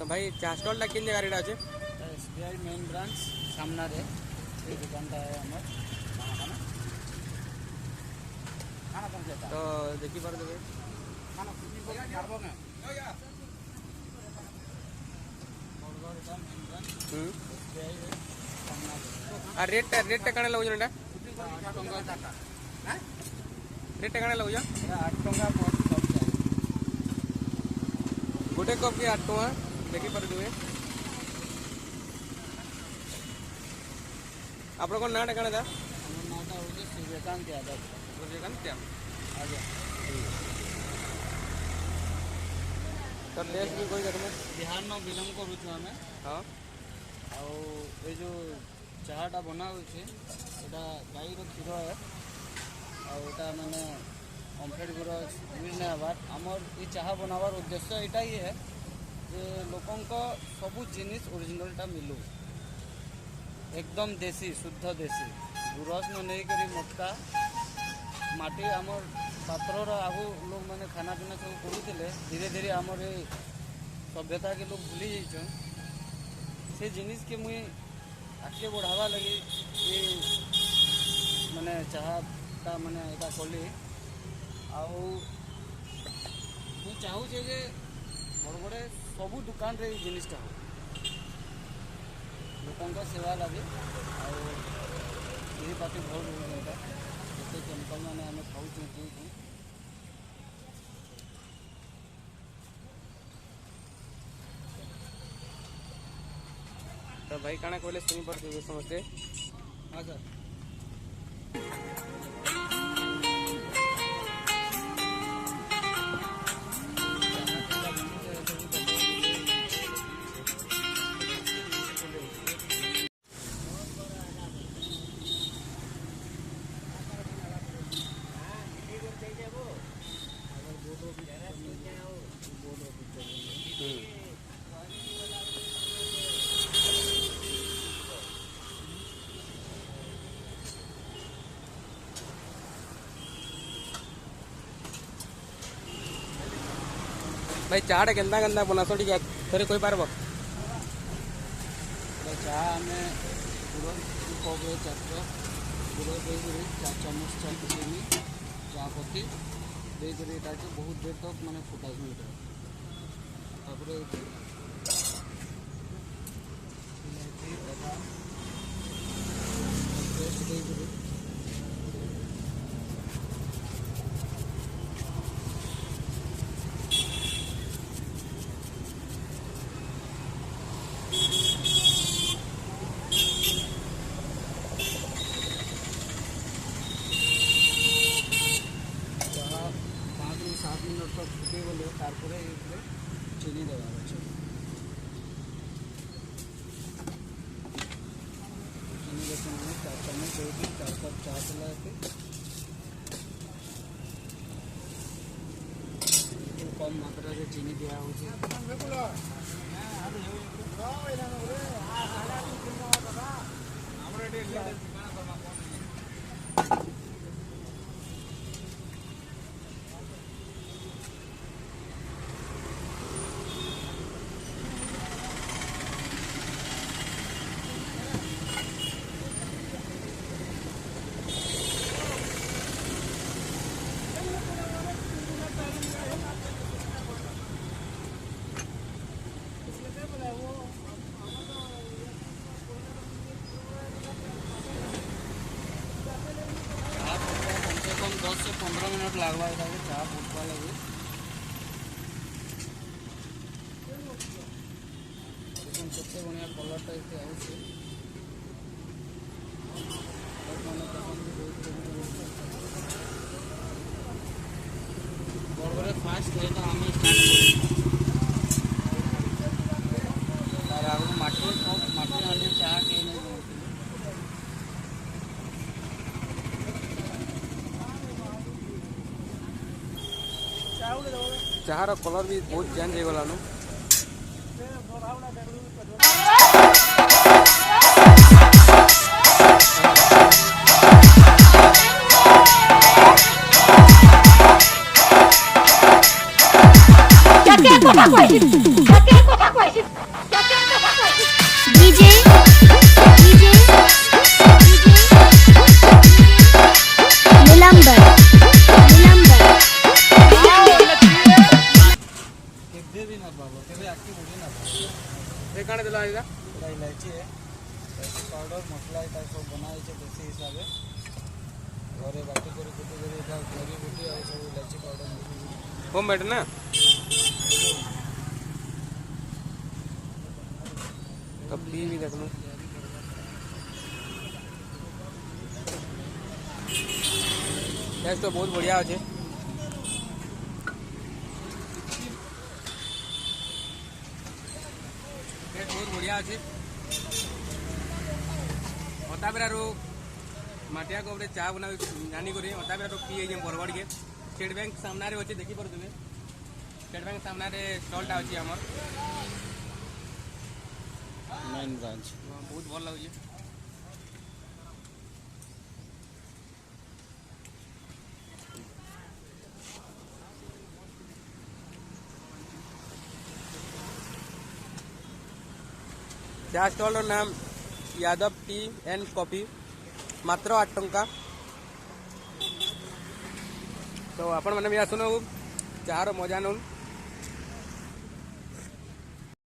भाई चा स्टॉल टा किन जगह अच्छे एसबीआई मेन ब्रांच सामना रे ये दुकानटा है हमर तो देखी पार देबे आ रेट कने लगो जटा रेट कने लगो 8 टंका पर कप चाहिए गोटे कप के 8 टंका देखी पार देबे आपन को नाटा कने दा हमर नाटा हो जे सूर्यकांत यादव क्या आगे तो लेस भी कोई देखने बिहार में बिलोंग करू छु हमें हां आउ ए जो चाहटा बना होई छे एटा गाई रो खीर है आउ एटा माने ओमफेड गुरो यूज ना बात हमर ई चाह बनावार उद्देश्य एटा ही है जे लोकन को सब जिनिस ओरिजिनल टा मिलू एकदम देसी शुद्ध देसी गुरस न नहीं करी मटका माटी आमर पात्र आगु लोग मैंने खाना पीना सब करूले धीरे धीरे आमर सभ्यता के लोग भूली जाइछन से जिनिस के मुई आगे बढ़ावा लगी ये मैंने चाहता मैंने एटा कली आउ चाहू जे बड़े बड़े सबू दुकान रे जिनिसटा हो लोक सेवा लगे आई पार्टी भल रोटा जिते केमिकल मैंने आम खाऊ तो भाई काना कहले सुनी पड़ते समस्ते हाँ सर भाई चाटा केन्ता केन्ता बनास टे थोड़े कोई पारब चाह आम कप चार गुड़ दे 4 चामच चाय चीनी चापत्ती देकर बहुत देर तक मैंने फुटाई फुटे गले चीनी देवार अच्छे चीनी देखते मैंने 4 चामच 4 कप चाह चला कम मात्रा से चीनी दिया कम 10 से 15 मिनट लगवा चाह फुटवा लगे केते बढ़िया कलरटा इतने आउे बड़े फास्ट है तो आम स्टार्ट आगे माटी हांडी चाह कहीं नहीं चाहार कलर भी बहुत चेंज हो गलानु Quer coisa? ପାଉଡ଼ର ମସଲା ଏଇଟା ସବୁ ବନା ହେଇছে ଦେଶୀ ହିସାବରେ ଘରେ ବାଟି କରି କୁଟି କରି ଏଇଟା ଜରି ବୁଟି ଆଉ ସବୁ ଇଲାଇଚି ପାଉଡ଼ର ମିଶିକି होम मेड ना कभी भी देख लो टेस्ट तो बहुत बढ़िया अच्छे टेस्ट बहुत बढ़िया अच्छे अता बेरा रो माटिया को चा बना जानी करी अता बेरा रो पी बरगढ़ के स्टेट बैंक सामने अच्छे देखी पारे स्टेट बैंक सामने स्टॉलटा अच्छी आमर मेन ब्रांच बहुत भल लगे चा स्टॉल नाम यादव टी एंड कॉफी मात्र 8 टंका तो आपण मैंने भी आसुन चार मजा नौ